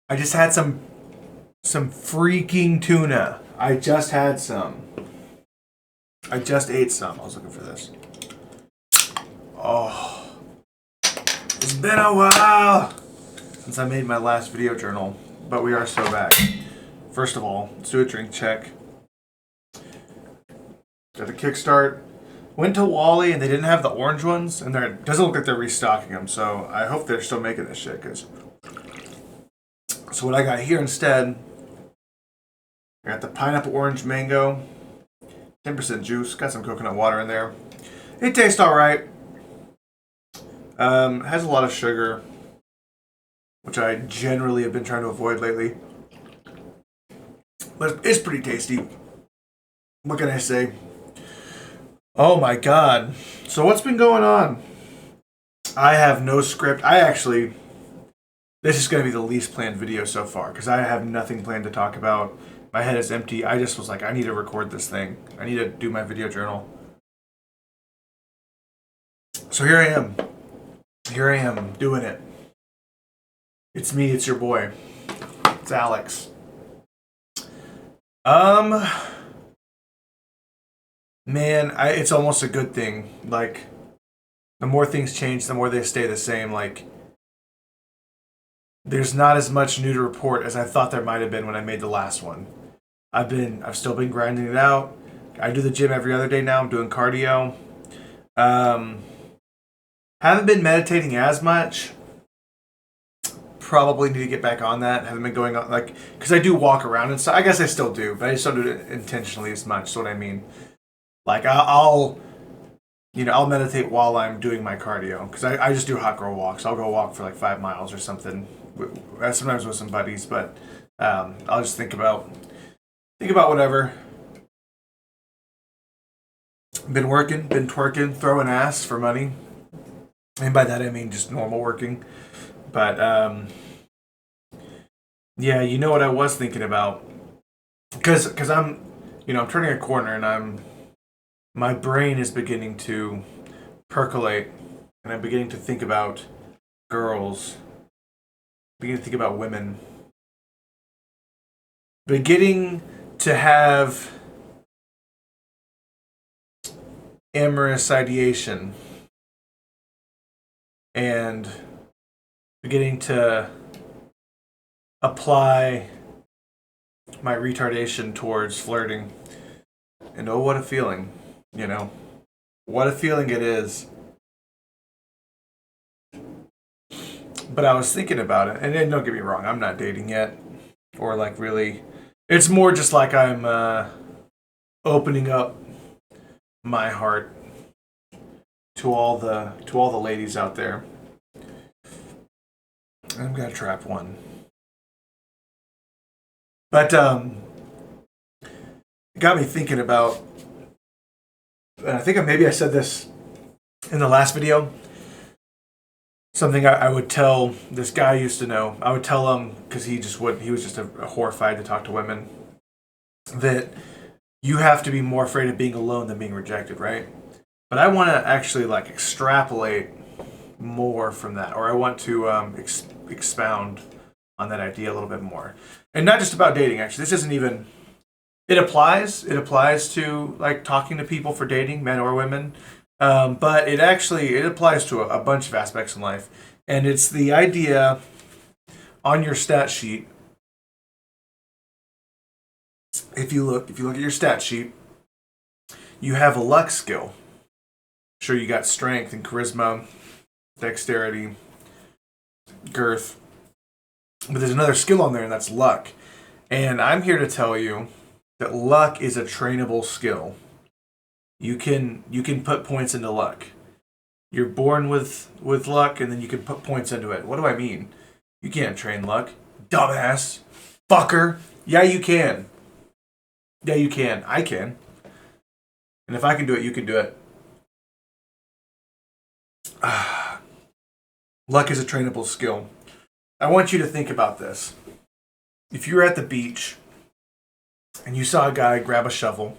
I just had some freaking tuna. I just had some. I just ate some. I was looking for this. Oh, it's been a while since I made my last video journal, but we are so back. First of all, let's do a drink check. Got a kickstart. Went to Wally and they didn't have the orange ones, and it doesn't look like they're restocking them. So I hope they're still making this shit. So what I got here instead, I got the pineapple orange mango, 10% juice. Got some coconut water in there. It tastes all right. Has a lot of sugar, which I generally have been trying to avoid lately. But it's pretty tasty. What can I say? Oh my god. So what's been going on? I have no script. This is going to be the least planned video so far because I have nothing planned to talk about. My head is empty. I just was like, I need to record this thing. I need to do my video journal. So here I am. Here I am doing it. It's me. It's your boy. It's Alex. Man, it's almost a good thing. Like, the more things change, the more they stay the same. Like, there's not as much new to report as I thought there might have been when I made the last one. I've still been grinding it out. I do the gym every other day now. I'm doing cardio. Haven't been meditating as much. Probably need to get back on that. Haven't been going on, like, because I do walk around and stuff. I guess I still do, but I just don't do it intentionally as much. That's what I mean. Like, I'll meditate while I'm doing my cardio. Because I just do hot girl walks. I'll go walk for like 5 miles or something. Sometimes with some buddies, but I'll just think about whatever. Been working, been twerking, throwing ass for money. And by that I mean just normal working. But, yeah, you know what I was thinking about? Because I'm turning a corner and my brain is beginning to percolate, and I'm beginning to think about girls, beginning to think about women, beginning to have amorous ideation, and beginning to apply my retardation towards flirting. And oh, what a feeling. What a feeling it is. But I was thinking about it, and then don't get me wrong, I'm not dating yet, or like really. It's more just like I'm opening up my heart to all the ladies out there. I'm gonna trap one, but it got me thinking about. And I think maybe I said this in the last video. Something I would tell this guy I used to know. I would tell him, because he was just horrified to talk to women, that you have to be more afraid of being alone than being rejected, right? But I want to actually like extrapolate more from that, or I want to expound on that idea a little bit more. And not just about dating, actually. This isn't even... It applies to like talking to people for dating, men or women, but it applies to a bunch of aspects in life, and it's the idea on your stat sheet. If you look at your stat sheet, you have a luck skill. Sure, you got strength and charisma, dexterity, girth, but there's another skill on there, and that's luck. And I'm here to tell you that luck is a trainable skill. You can put points into luck. You're born with luck, and then you can put points into it. What do I mean? You can't train luck. Dumbass. Fucker. Yeah, you can. Yeah, you can. I can. And if I can do it, you can do it. Luck is a trainable skill. I want you to think about this. If you're at the beach and you saw a guy grab a shovel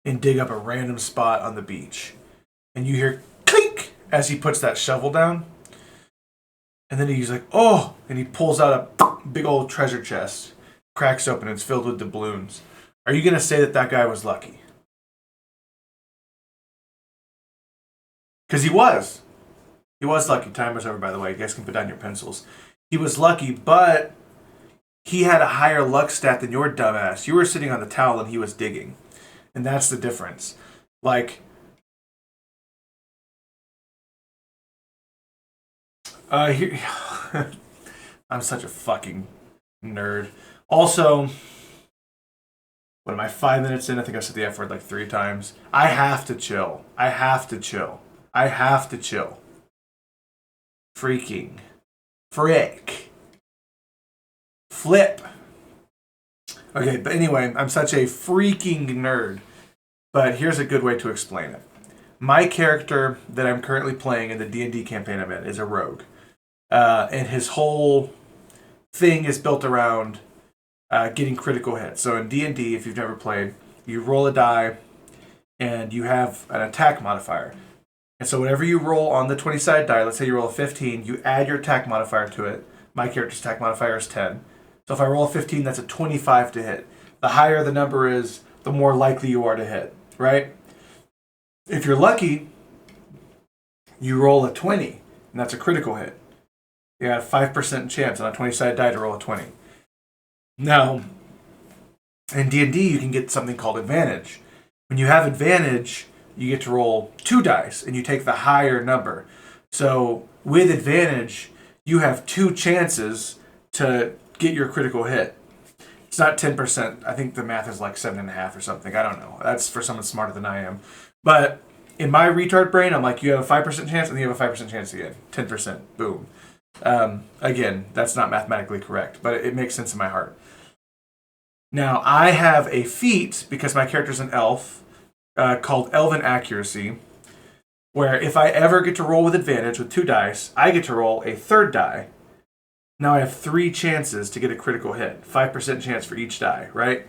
and dig up a random spot on the beach, and you hear clink as he puts that shovel down, and then he's like, oh, and he pulls out big old treasure chest cracks open and it's filled with doubloons. Are you going to say that that guy was lucky? Because he was. He was lucky. Timer's over, by the way. You guys can put down your pencils. He was lucky, but he had a higher luck stat than your dumbass. You were sitting on the towel and he was digging. And that's the difference. Like, here, I'm such a fucking nerd. Also, what am I, 5 minutes in? I think I said the F word like 3 times. I have to chill. I have to chill. I have to chill. Freaking. Frick. Flip. Okay, but anyway, I'm such a freaking nerd. But here's a good way to explain it. My character that I'm currently playing in the D&D campaign I'm in is a rogue. And his whole thing is built around getting critical hits. So in D&D, if you've never played, you roll a die and you have an attack modifier. And so whenever you roll on the 20-sided die, let's say you roll a 15, you add your attack modifier to it. My character's attack modifier is 10. So if I roll a 15, that's a 25 to hit. The higher the number is, the more likely you are to hit, right? If you're lucky, you roll a 20, and that's a critical hit. You got a 5% chance on a 20-sided die to roll a 20. Now, in D&D, you can get something called advantage. When you have advantage, you get to roll 2 dice, and you take the higher number. So, with advantage, you have 2 chances to get your critical hit. It's not 10%. I think the math is like 7.5 or something. I don't know. That's for someone smarter than I am. But in my retard brain, I'm like, you have a 5% chance, and you have a 5% chance again. 10%. Boom. Again, that's not mathematically correct, but it makes sense in my heart. Now, I have a feat, because my character's an elf, called Elven Accuracy, where if I ever get to roll with advantage with 2 dice, I get to roll a 3rd die. Now I have 3 chances to get a critical hit. 5% chance for each die, right?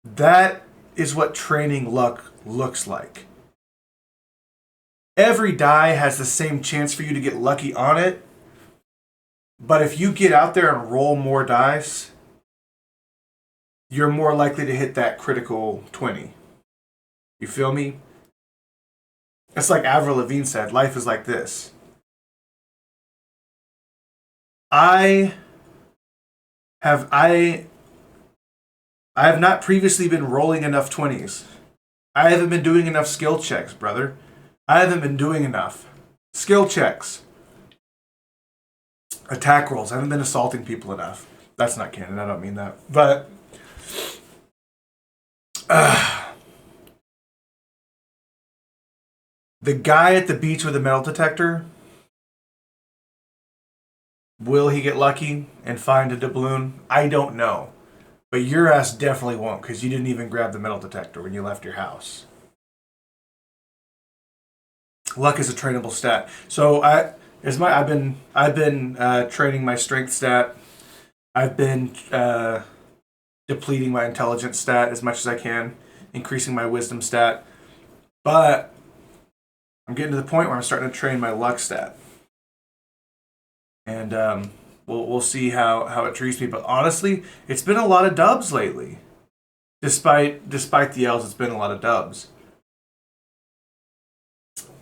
That is what training luck looks like. Every die has the same chance for you to get lucky on it, but if you get out there and roll more dice, you're more likely to hit that critical 20. You feel me? It's like Avril Lavigne said, life is like this. I have not previously been rolling enough 20s. I haven't been doing enough skill checks, brother. I haven't been doing enough skill checks. Attack rolls. I haven't been assaulting people enough. That's not canon. I don't mean that. But the guy at the beach with the metal detector, will he get lucky and find a doubloon? I don't know. But your ass definitely won't, because you didn't even grab the metal detector when you left your house. Luck is a trainable stat. So I've been training my strength stat. I've been depleting my intelligence stat as much as I can, increasing my wisdom stat. But I'm getting to the point where I'm starting to train my luck stat. And we'll see how it treats me. But honestly, it's been a lot of dubs lately. Despite the L's, it's been a lot of dubs.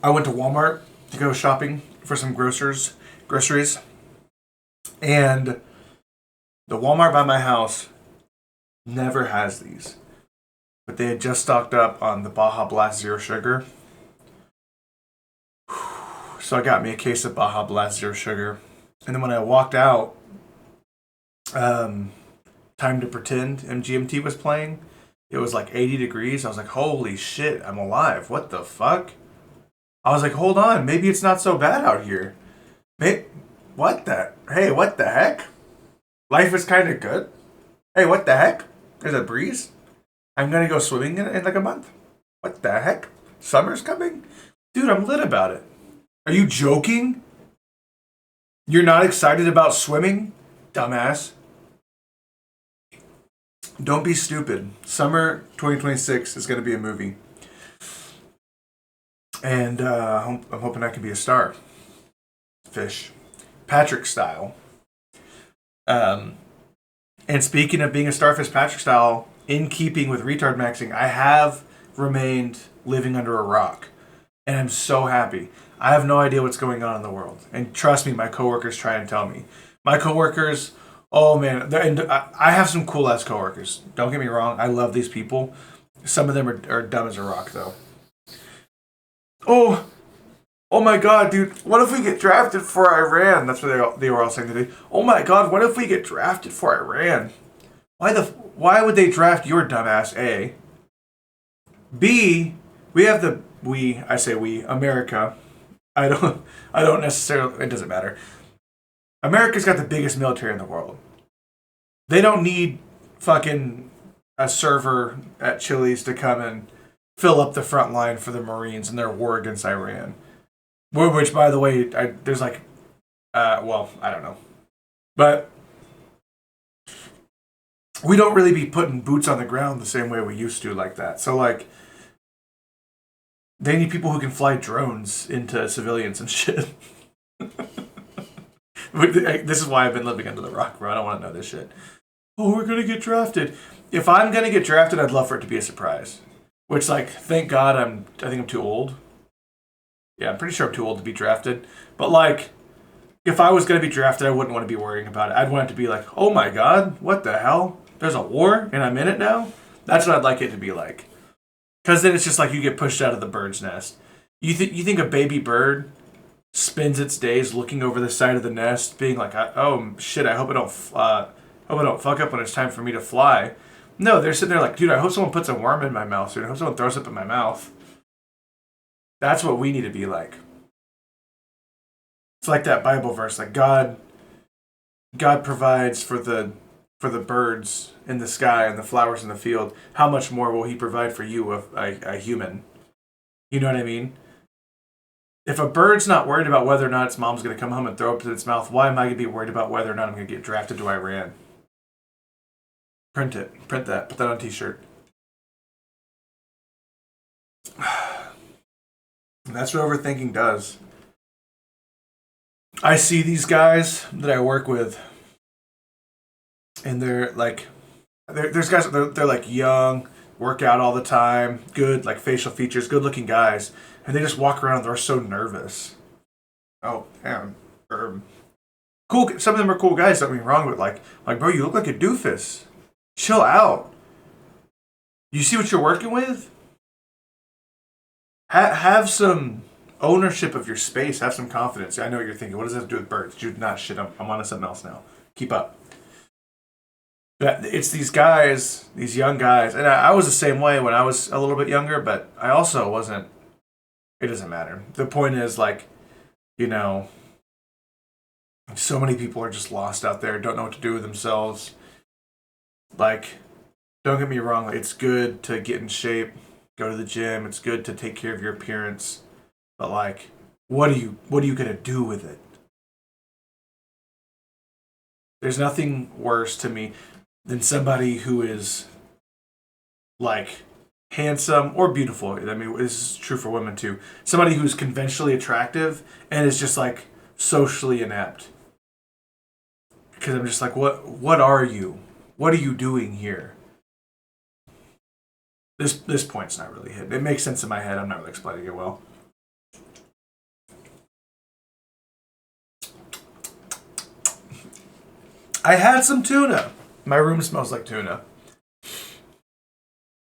I went to Walmart to go shopping for some groceries. And the Walmart by my house never has these. But they had just stocked up on the Baja Blast Zero Sugar. So I got me a case of Baja Blast Zero Sugar. And then when I walked out, Time to Pretend MGMT was playing. It was like 80 degrees. I was like, holy shit, I'm alive. What the fuck? I was like, hold on, maybe it's not so bad out here. Hey, what the heck? Life is kind of good. Hey, what the heck? There's a breeze. I'm going to go swimming in like a month. What the heck? Summer's coming? Dude, I'm lit about it. Are you joking? You're not excited about swimming? Dumbass. Don't be stupid. Summer 2026 is going to be a movie. And I'm hoping I can be a star. Fish. Patrick style. And speaking of being a starfish Patrick style, in keeping with retard maxing, I have remained living under a rock. And I'm so happy. I have no idea what's going on in the world. And trust me, my coworkers try and tell me. My coworkers, oh man, and I have some cool ass coworkers. Don't get me wrong, I love these people. Some of them are dumb as a rock though. Oh, oh my god, dude! What if we get drafted for Iran? That's what they were all saying today. Oh my god, what if we get drafted for Iran? Why would they draft your dumbass? A. B. We have I say we, America. I don't necessarily. It doesn't matter. America's got the biggest military in the world. They don't need fucking a server at Chili's to come and fill up the front line for the Marines in their war against Iran. Which, by the way, there's like, well, I don't know. But we don't really be putting boots on the ground the same way we used to like that. So, like, they need people who can fly drones into civilians and shit. This is why I've been living under the rock, bro. I don't want to know this shit. Oh, we're going to get drafted. If I'm going to get drafted, I'd love for it to be a surprise. Which, like, thank God I think I'm too old. Yeah, I'm pretty sure I'm too old to be drafted. But, like, if I was going to be drafted, I wouldn't want to be worrying about it. I'd want it to be like, oh my God, what the hell? There's a war and I'm in it now? That's what I'd like it to be like. Because then it's just like you get pushed out of the bird's nest. You think a baby bird spends its days looking over the side of the nest, being like, oh shit, I hope I don't fuck up when it's time for me to fly. No, they're sitting there like, dude, I hope someone puts a worm in my mouth, dude. I hope someone throws up in my mouth. That's what we need to be like. It's like that Bible verse, like God provides for the birds in the sky and the flowers in the field. How much more will He provide for you, a human? You know what I mean? If a bird's not worried about whether or not its mom's going to come home and throw up in its mouth, why am I going to be worried about whether or not I'm going to get drafted to Iran? Print it. Print that. Put that on a t-shirt. That's what overthinking does. I see these guys that I work with, and they're like, there's guys, they're like young, work out all the time, good, like facial features, good looking guys, and they just walk around, they're so nervous. Oh, damn. Cool, some of them are cool guys, don't get me wrong, but like, bro, you look like a doofus. Chill out. You see what you're working with? Have some ownership of your space. Have some confidence. I know what you're thinking. What does that have to do with birds? Dude, not shit. I'm on to something else now. Keep up. But it's these guys, these young guys, and I was the same way when I was a little bit younger, but I also wasn't. It doesn't matter. The point is, like, you know, so many people are just lost out there, don't know what to do with themselves. Like, don't get me wrong, it's good to get in shape, go to the gym, it's good to take care of your appearance, but like, what are you gonna do with it? There's nothing worse to me than somebody who is like handsome or beautiful. I mean, this is true for women too. Somebody who's conventionally attractive and is just like socially inept. Because I'm just like, what are you? What are you doing here? This point's not really hit. It makes sense in my head. I'm not really explaining it well. I had some tuna. My room smells like tuna.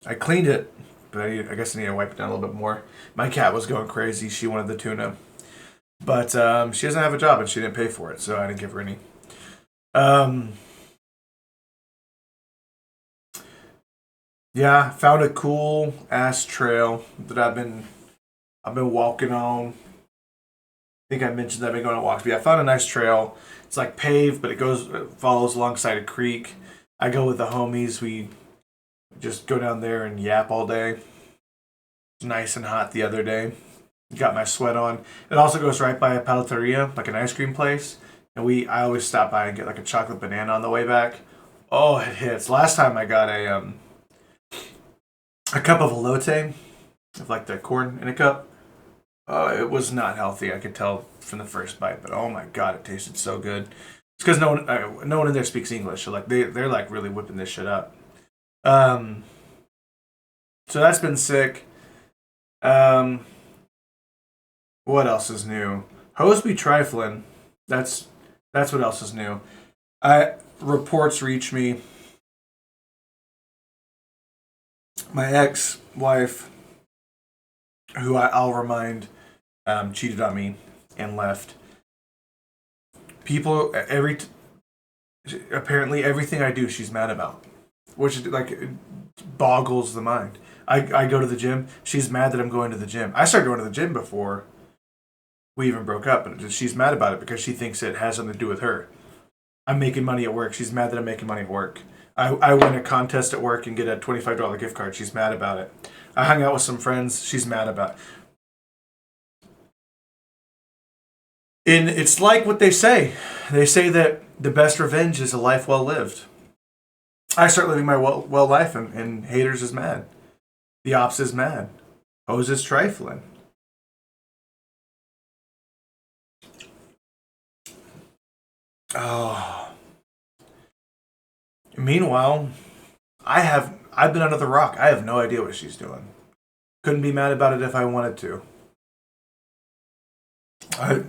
I cleaned it, but I guess I need to wipe it down a little bit more. My cat was going crazy. She wanted the tuna. But she doesn't have a job and she didn't pay for it, so I didn't give her any. Yeah, found a cool ass trail that I've been walking on. I think I mentioned that I've been going on walks. But yeah, I found a nice trail. It's like paved, but it follows alongside a creek. I go with the homies. We just go down there and yap all day. It's nice and hot the other day. Got my sweat on. It also goes right by a paleteria, like an ice cream place. And I always stop by and get like a chocolate banana on the way back. Oh, it hits. Last time I got a cup of elote, of like the corn in a cup. It was not healthy. I could tell from the first bite, but oh my god, it tasted so good. It's because no one in there speaks English, so like they're like really whipping this shit up. Um, so that's been sick. Um, what else is new? Hoes be trifling. That's what else is new. I reports reach me. My ex-wife, who I'll remind, cheated on me and left. People apparently everything I do, she's mad about, which like boggles the mind. I go to the gym. She's mad that I'm going to the gym. I started going to the gym before we even broke up, but she's mad about it because she thinks it has something to do with her. I'm making money at work. She's mad that I'm making money at work. I win a contest at work and get a $25 gift card. She's mad about it. I hung out with some friends. She's mad about it. And it's like what they say. They say that the best revenge is a life well lived. I start living my well life, and haters is mad. The ops is mad. Hoes is trifling. Oh. Meanwhile, I've been under the rock. I have no idea what she's doing. Couldn't be mad about it if I wanted to.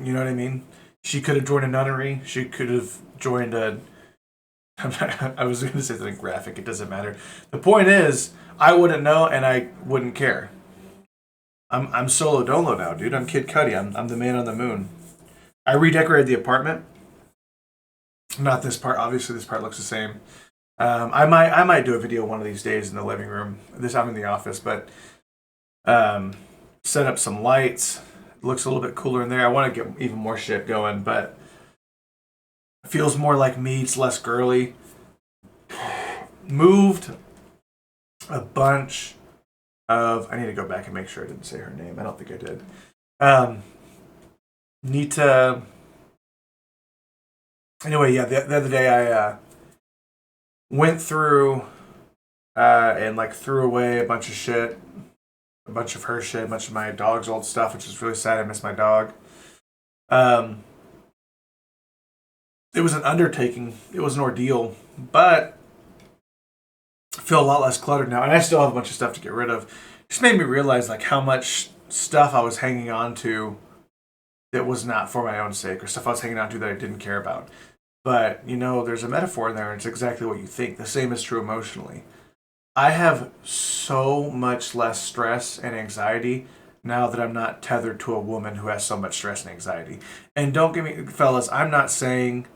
You know what I mean? She could have joined a nunnery. She could have joined a. I was going to say something graphic. It doesn't matter. The point is, I wouldn't know and I wouldn't care. I'm solo dolo now, dude. I'm Kid Cudi. I'm the man on the moon. I redecorated the apartment. Not this part. Obviously, this part looks the same. I might do a video one of these days in the living room. This I'm in the office, but set up some lights. It looks a little bit cooler in there. I want to get even more shit going, but it feels more like me. It's less girly. Moved a bunch of. I need to go back and make sure I didn't say her name. I don't think I did. Need to. Anyway, yeah. The other day I went through and like threw away a bunch of shit, a bunch of her shit, a bunch of my dog's old stuff, which is really sad. I miss my dog. It was an undertaking. It was an ordeal, but I feel a lot less cluttered now, and I still have a bunch of stuff to get rid of. It just made me realize like how much stuff I was hanging on to that was not for my own sake, or stuff I was hanging on to that I didn't care about. But there's a metaphor in there, and it's exactly what you think. The same is true emotionally. I have so much less stress and anxiety now that I'm not tethered to a woman who has so much stress and anxiety. And don't get me, fellas, I'm not saying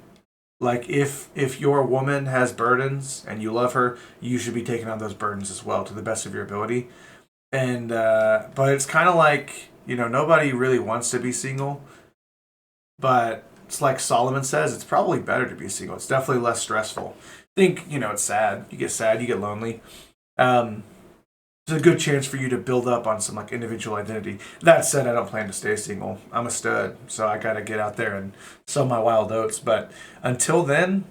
like if your woman has burdens and you love her, you should be taking on those burdens as well to the best of your ability. And but it's kind of like nobody really wants to be single, but it's like Solomon says, it's probably better to be single. It's definitely less stressful. I think it's sad. You get lonely. It's a good chance for you to build up on some like individual identity. That said, I don't plan to stay single. I'm a stud, so I gotta get out there and sow my wild oats. But until then,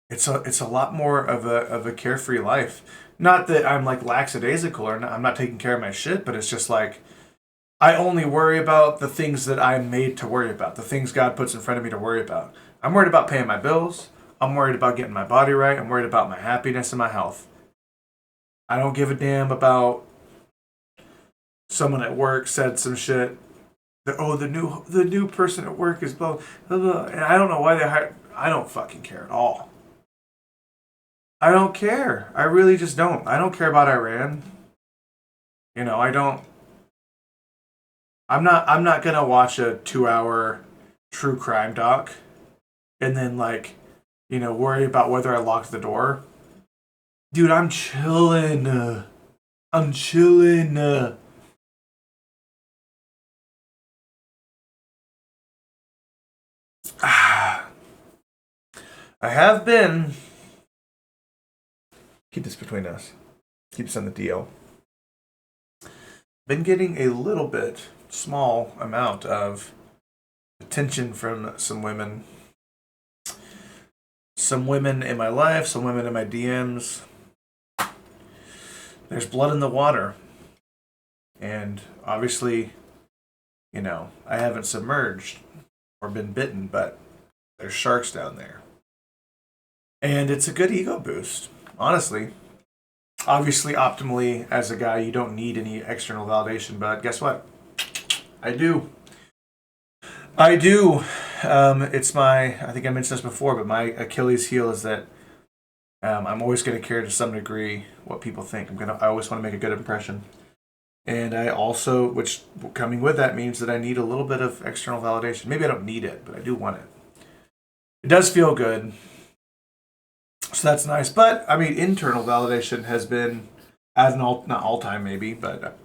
it's a lot more of a carefree life. Not that I'm like lackadaisical or not, I'm not taking care of my shit, but it's just like I only worry about the things that I'm made to worry about, the things God puts in front of me to worry about. I'm worried about paying my bills. I'm worried about getting my body right. I'm worried about my happiness and my health. I don't give a damn about someone at work said some shit. The new person at work is blah, blah, blah. And I don't know why they hired. I don't fucking care at all. I don't care. I really just don't. I don't care about Iran. I don't. I'm not gonna watch a 2-hour true crime doc and then like, worry about whether I locked the door. Dude, I'm chilling. I'm chilling. I have been. Keep this between us. Keep this on the DL. Been getting a little bit, small amount of attention from some women. Some women in my life, some women in my DMs. There's blood in the water. And obviously, I haven't submerged or been bitten, but there's sharks down there. And it's a good ego boost, honestly. Obviously, optimally, as a guy, you don't need any external validation, but guess what? I do. I do. I think I mentioned this before, but my Achilles heel is that I'm always going to care to some degree what people think. I always want to make a good impression. And I also, which coming with that means that I need a little bit of external validation. Maybe I don't need it, but I do want it. It does feel good. So that's nice. But, I mean, internal validation has been, at an not all time maybe, but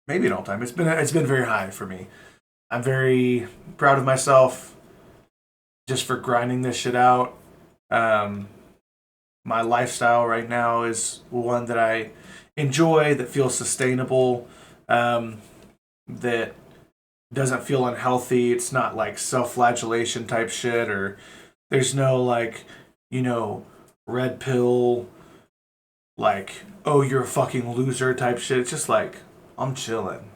maybe an all time. It's been very high for me. I'm very proud of myself just for grinding this shit out. My lifestyle right now is one that I enjoy, that feels sustainable, that doesn't feel unhealthy. It's not like self-flagellation type shit, or there's no like, red pill, like, oh, you're a fucking loser type shit. It's just like, I'm chilling.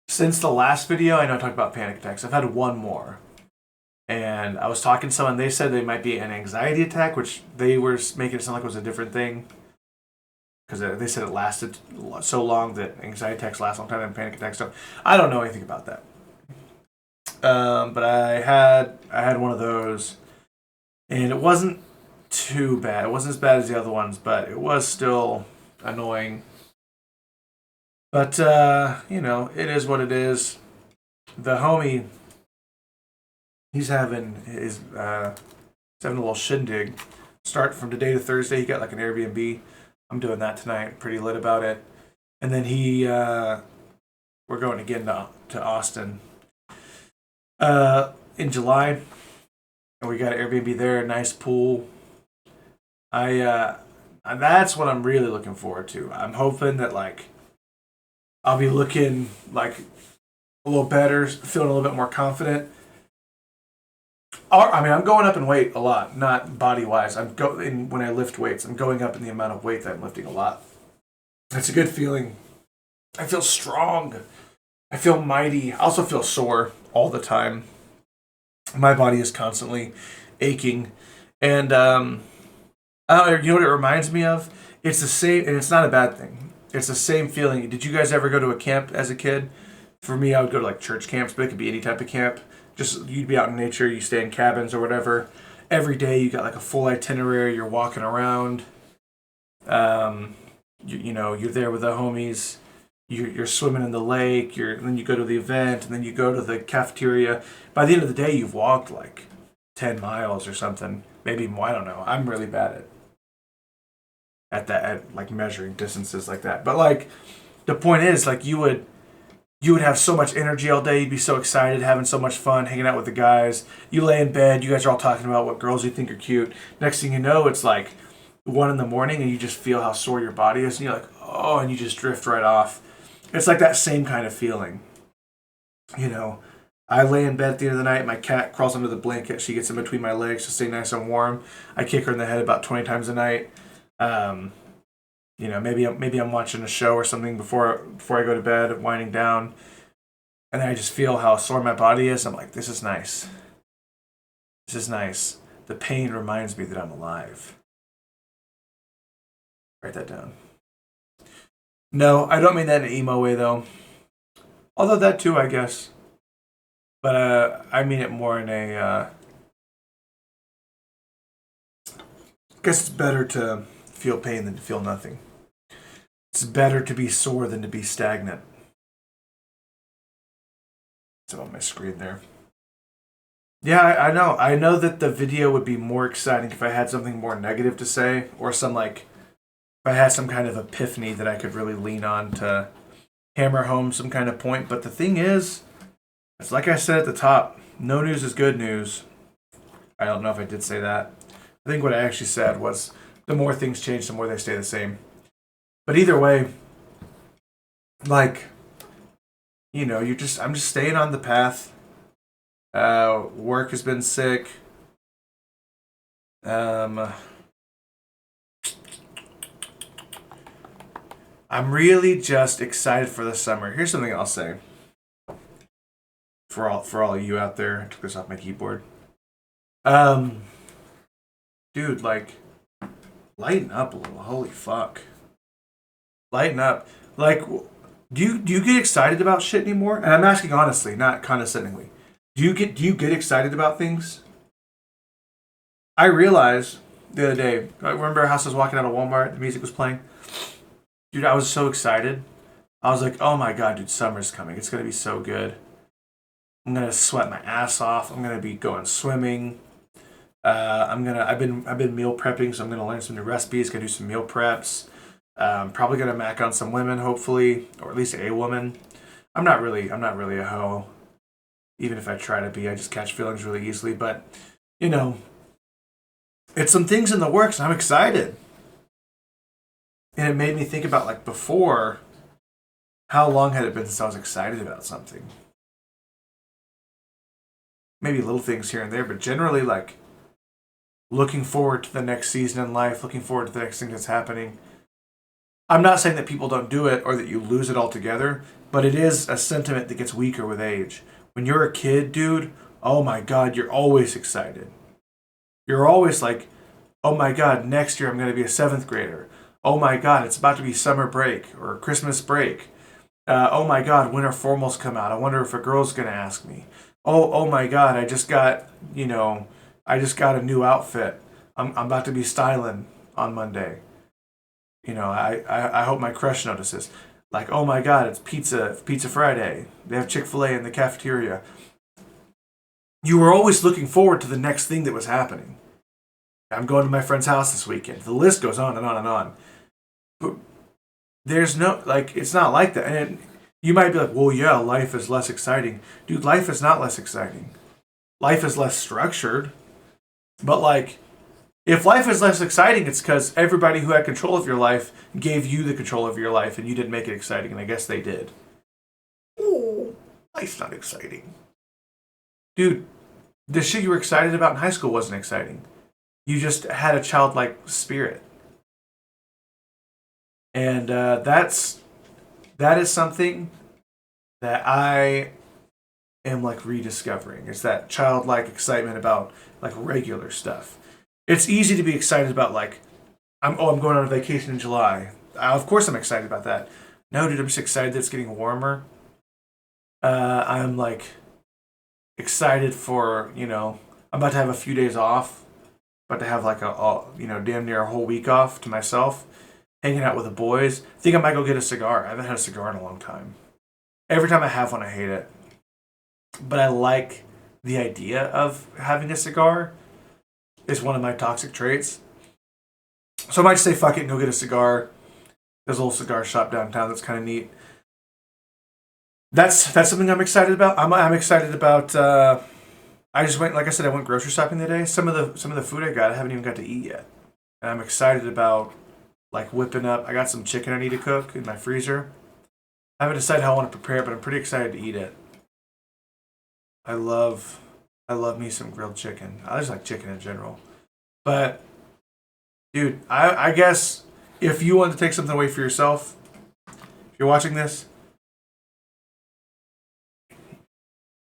Since the last video, I know I talked about panic attacks. I've had one more. And I was talking to someone, they said they might be an anxiety attack, which they were making it sound like it was a different thing. Because they said it lasted so long that anxiety attacks last a long time and panic attacks don't. I don't know anything about that. But I had one of those, and it wasn't too bad. It wasn't as bad as the other ones, but it was still annoying. But, it is what it is. The homie, he's having a little shindig. Start from today to Thursday. He got like an Airbnb. I'm doing that tonight. Pretty lit about it. And then we're going again to Austin in July. And we got an Airbnb there, a nice pool. That's what I'm really looking forward to. I'm hoping that like I'll be looking like a little better, feeling a little bit more confident. I'm going up in weight a lot, not body wise. When I lift weights, I'm going up in the amount of weight that I'm lifting a lot. It's a good feeling. I feel strong. I feel mighty. I also feel sore all the time. My body is constantly aching, and you know what it reminds me of? It's the same, and it's not a bad thing. It's the same feeling. Did you guys ever go to a camp as a kid? For me, I would go to like church camps, but it could be any type of camp. Just you'd be out in nature, you stay in cabins or whatever. Every day you got like a full itinerary. You're walking around. You're there with the homies. You're swimming in the lake. And then you go to the event, and then you go to the cafeteria. By the end of the day, you've walked like 10 miles or something. Maybe more. I don't know. I'm really bad at like measuring distances like that. But like the point is, like you would have so much energy all day. You'd be so excited, having so much fun, hanging out with the guys. You lay in bed. You guys are all talking about what girls you think are cute. Next thing you know, it's like 1 a.m, and you just feel how sore your body is, and you're like, oh, and you just drift right off. It's like that same kind of feeling. I lay in bed at the end of the night. My cat crawls under the blanket. She gets in between my legs to stay nice and warm. I kick her in the head about 20 times a night. Maybe I'm watching a show or something before I go to bed, winding down, and then I just feel how sore my body is. I'm like, this is nice. This is nice. The pain reminds me that I'm alive. Write that down. No, I don't mean that in an emo way though. Although that too, I guess. But I mean it more in a. I guess it's better to feel pain than to feel nothing. It's better to be sore than to be stagnant. It's on my screen there. Yeah, I know. I know that the video would be more exciting if I had something more negative to say, or if I had some kind of epiphany that I could really lean on to hammer home some kind of point. But the thing is, it's like I said at the top, no news is good news. I don't know if I did say that. I think what I actually said was the more things change, the more they stay the same. But either way, like, I'm just staying on the path. Work has been sick. I'm really just excited for the summer. Here's something I'll say for all of you out there. I took this off my keyboard. Um, dude, like, lighten up a little. Holy fuck, lighten up. Like, do you get excited about shit anymore? And I'm asking honestly, not condescendingly. Do you get excited about things? I realized the other day. I remember how I was walking out of Walmart. The music was playing. Dude, I was so excited. I was like, oh my god, dude, summer's coming. It's gonna be so good. I'm gonna sweat my ass off. I'm gonna be going swimming. I've been meal prepping, so I'm gonna learn some new recipes. Gonna do some meal preps. Probably gonna mac on some women, hopefully, or at least a woman. I'm not really a hoe. Even if I try to be, I just catch feelings really easily. But you know, it's some things in the works, and I'm excited. And it made me think about like before, how long had it been since I was excited about something? Maybe little things here and there, but generally like looking forward to the next season in life, looking forward to the next thing that's happening. I'm not saying that people don't do it or that you lose it altogether, but it is a sentiment that gets weaker with age. When you're a kid, dude, oh my god, you're always excited. You're always like, oh my god, next year I'm going to be a seventh grader. Oh my god, it's about to be summer break or Christmas break. Oh my god, when are formals come out? I wonder if a girl's going to ask me. Oh my god, I just got a new outfit. I'm about to be styling on Monday. I hope my crush notices. Like, oh my god, it's Pizza Friday. They have Chick-fil-A in the cafeteria. You were always looking forward to the next thing that was happening. I'm going to my friend's house this weekend. The list goes on and on and on. But there's no, like, it's not like that. And you might be like, well, yeah, life is less exciting. Dude, life is not less exciting. Life is less structured. But, like, if life is less exciting, it's because everybody who had control of your life gave you the control of your life and you didn't make it exciting. And I guess they did. Oh, life's not exciting. Dude, the shit you were excited about in high school wasn't exciting. You just had a childlike spirit. And that is something that I am like rediscovering. It's that childlike excitement about like regular stuff. It's easy to be excited about like I'm going on a vacation in July. Of course I'm excited about that. No, dude, I'm just excited that it's getting warmer. I'm like excited for, I'm about to have a few days off. About to have like damn near a whole week off to myself, hanging out with the boys. I think I might go get a cigar. I haven't had a cigar in a long time. Every time I have one, I hate it. But I like the idea of having a cigar. It's one of my toxic traits. So I might just say fuck it and go get a cigar. There's a little cigar shop downtown that's kind of neat. That's something I'm excited about. I'm excited about. I just went, like I said, I went grocery shopping today. Some of the food I got, I haven't even got to eat yet, and I'm excited about like whipping up. I got some chicken I need to cook in my freezer. I haven't decided how I want to prepare it, but I'm pretty excited to eat it. I love me some grilled chicken. I just like chicken in general. But dude, I guess if you want to take something away for yourself, if you're watching this,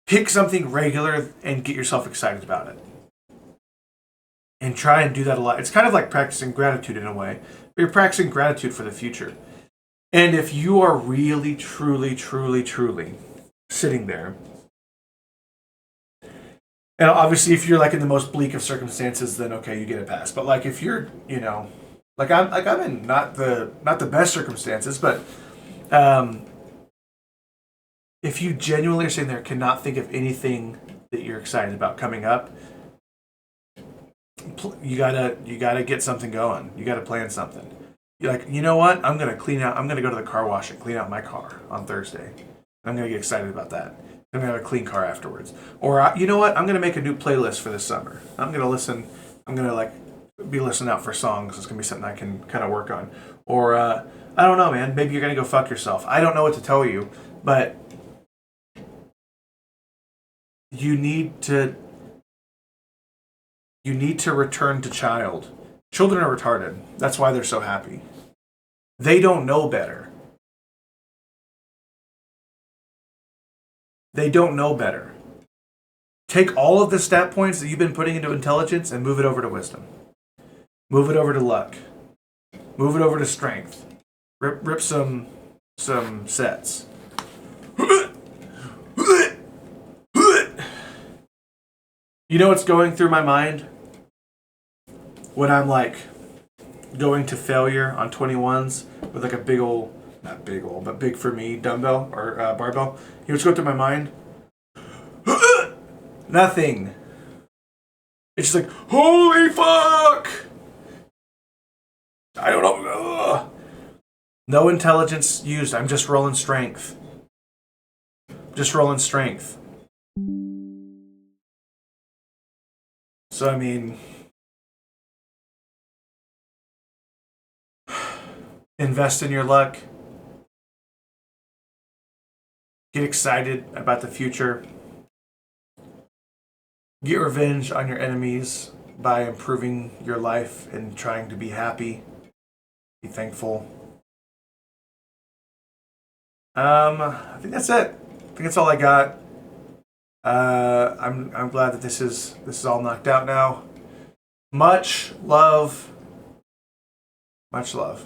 pick something regular and get yourself excited about it. And try and do that a lot. It's kind of like practicing gratitude in a way. But you're practicing gratitude for the future. And if you are really, truly, truly, truly sitting there, and obviously if you're like in the most bleak of circumstances, then okay, you get a pass. But like if you're, I'm in not the best circumstances, but if you genuinely are sitting there cannot think of anything that you're excited about coming up, you gotta get something going. You gotta plan something. You're like, you know what? I'm gonna go to the car wash and clean out my car on Thursday. I'm gonna get excited about that. I'm gonna have a clean car afterwards. Or you know what? I'm gonna make a new playlist for this summer. I'm gonna like be listening out for songs. It's gonna be something I can kind of work on. Or I don't know, man. Maybe you're gonna go fuck yourself. I don't know what to tell you, but you need to return to child. Children are retarded. That's why they're so happy. They don't know better. They don't know better. Take all of the stat points that you've been putting into intelligence and move it over to wisdom. Move it over to luck. Move it over to strength. Rip some sets. You know what's going through my mind when I'm like going to failure on 21s with like a big old, not big old, but big for me dumbbell or barbell? You know what's going through my mind? Nothing. It's just like, holy fuck! I don't know. Ugh. No intelligence used. I'm just rolling strength. Just rolling strength. So, I mean, invest in your luck. Get excited about the future. Get revenge on your enemies by improving your life and trying to be happy. Be thankful. I think that's it. I think that's all I got. I'm glad that this is all knocked out now. Much love. Much love.